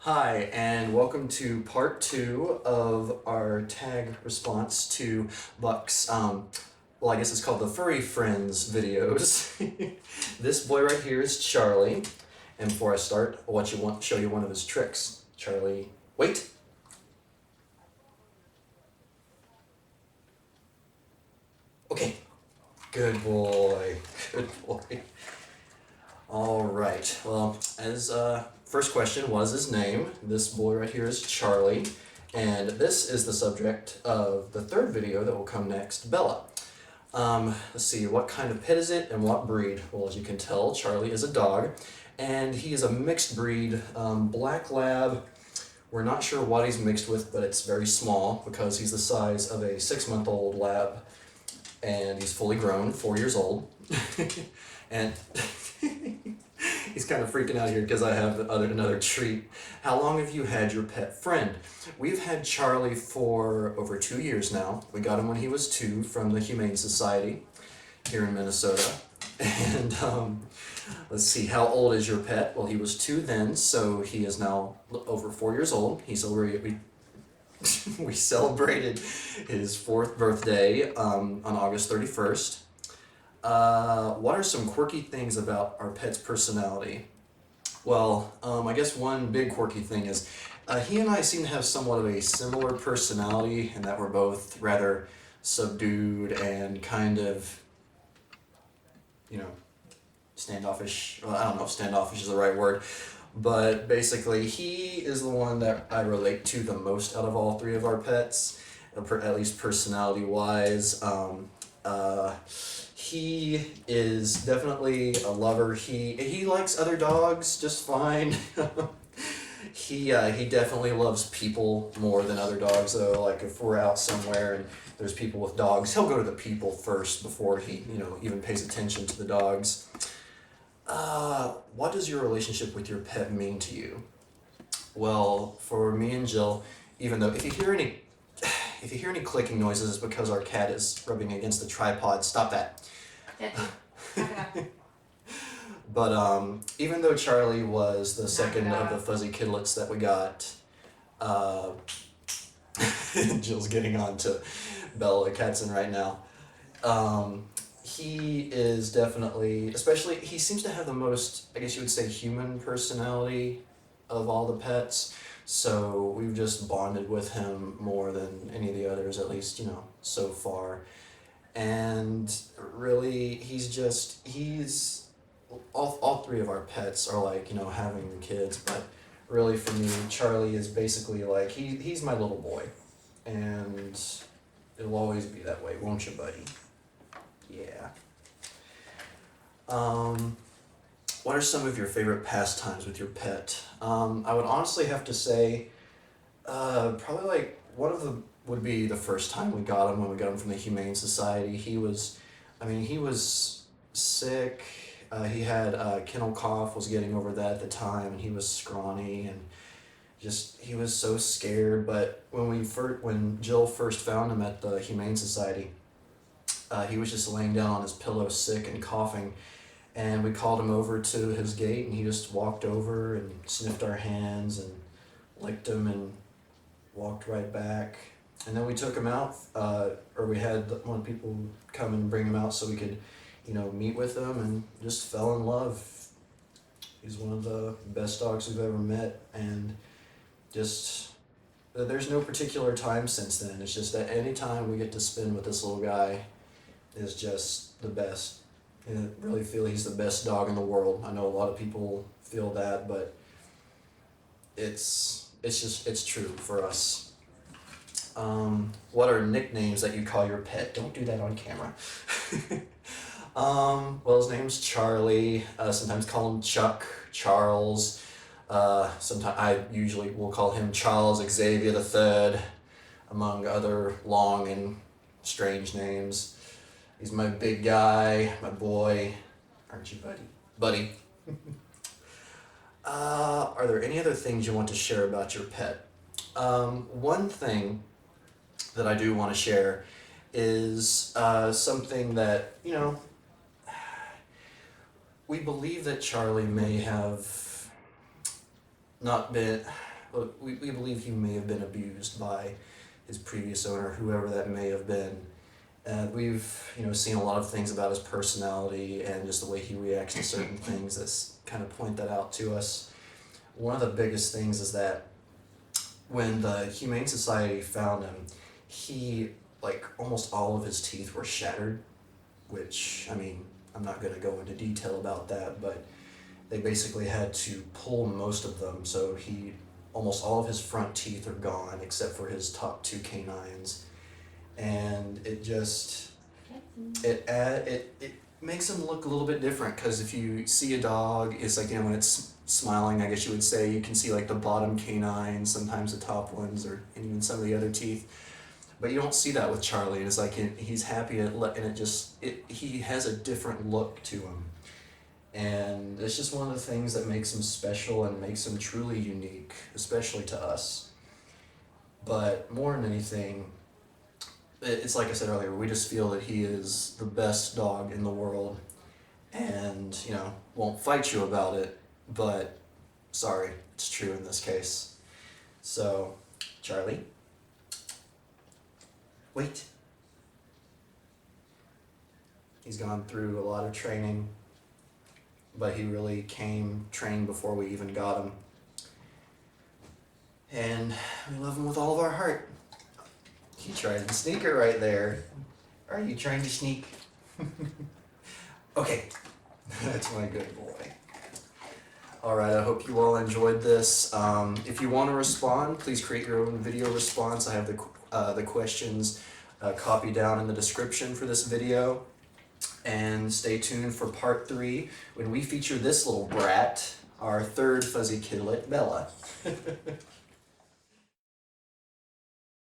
Hi, and welcome to part two of our tag response to Buck's, well, I guess it's called the Furry Friends videos. This boy right here is Charlie, and before I start, I want to show you one of his tricks. Charlie, wait! Okay, good boy, good boy. All right, well, as first question was his name. This boy right here is Charlie, and this is the subject of the third video that will come next, Bella. Let's see, what kind of pet is it and what breed? Well, as you can tell, Charlie is a dog, and he is a mixed breed, black lab. We're not sure what he's mixed with, but it's very small because he's the size of a 6-month-old lab, and he's fully grown, 4 years old. And he's kind of freaking out here because I have another treat. How long have you had your pet friend? We've had Charlie for over 2 years now. We got him when he was 2 from the Humane Society here in Minnesota. And let's see, how old is your pet? Well, he was 2 then, so he is now over 4 years old. We celebrated his 4th birthday on August 31st. What are some quirky things about our pet's personality? Well, I guess one big quirky thing is he and I seem to have somewhat of a similar personality in that we're both rather subdued and kind of, standoffish. Well, I don't know if standoffish is the right word, but basically he is the one that I relate to the most out of all 3 of our pets, at least personality-wise. He is definitely a lover. He likes other dogs just fine. He definitely loves people more than other dogs though. Like if we're out somewhere and there's people with dogs, he'll go to the people first before he even pays attention to the dogs. What does your relationship with your pet mean to you? Well, for me and Jill, even though if you hear any clicking noises, it's because our cat is rubbing against the tripod. Stop that. But even though Charlie was the second of the fuzzy kidlets that we got, Jill's getting on to Bella Katzen right now. He is definitely, especially, he seems to have the most, I guess you would say, human personality of all the pets. So we've just bonded with him more than any of the others, at least, so far. And really, he's all 3 of our pets are like, having kids, but really for me, Charlie is basically like, he's my little boy. And it'll always be that way, won't you, buddy? Yeah. What are some of your favorite pastimes with your pet? I would honestly have to say, probably like one of them would be the first time we got him, when we got him from the Humane Society. He was sick. He had kennel cough, was getting over that at the time, and he was scrawny and he was so scared. But when Jill first found him at the Humane Society, he was just laying down on his pillow, sick and coughing. And we called him over to his gate, and he just walked over and sniffed our hands and licked them and walked right back. And then we took him out, or we had one of the people come and bring him out so we could, meet with him, and just fell in love. He's one of the best dogs we've ever met, and just, there's no particular time since then. It's just that any time we get to spend with this little guy is just the best. And I really feel he's the best dog in the world. I know a lot of people feel that, but it's true for us. What are nicknames that you call your pet? Don't do that on camera. Well, his name's Charlie. Sometimes call him Chuck, Charles. Sometimes I usually will call him Charles Xavier the Third, among other long and strange names. He's my big guy, my boy. Aren't you, buddy? Buddy. Are there any other things you want to share about your pet? One thing that I do want to share is something that, we believe that Charlie may have not been, we believe he may have been abused by his previous owner, whoever that may have been. And we've, seen a lot of things about his personality and just the way he reacts to certain things that's kind of point that out to us. One of the biggest things is that when the Humane Society found him, he, almost all of his teeth were shattered, which, I'm not going to go into detail about that, but they basically had to pull most of them, so almost all of his front teeth are gone except for his top two canines. And it makes him look a little bit different, because if you see a dog, it's like, when it's smiling, I guess you would say, you can see the bottom canines, sometimes the top ones, and even some of the other teeth. But you don't see that with Charlie. It's like he's happy, and he has a different look to him. And it's just one of the things that makes him special and makes him truly unique, especially to us. But more than anything, it's like I said earlier, we just feel that he is the best dog in the world, and, won't fight you about it, but sorry, it's true in this case. So, Charlie, wait. He's gone through a lot of training, but he really came trained before we even got him. And we love him with all of our heart. He tried to sneak it right there. Are you trying to sneak? Okay, that's my good boy. Alright, I hope you all enjoyed this. If you want to respond, please create your own video response. I have the questions copied down in the description for this video. And stay tuned for part 3 when we feature this little brat, our third fuzzy kidlet, Bella.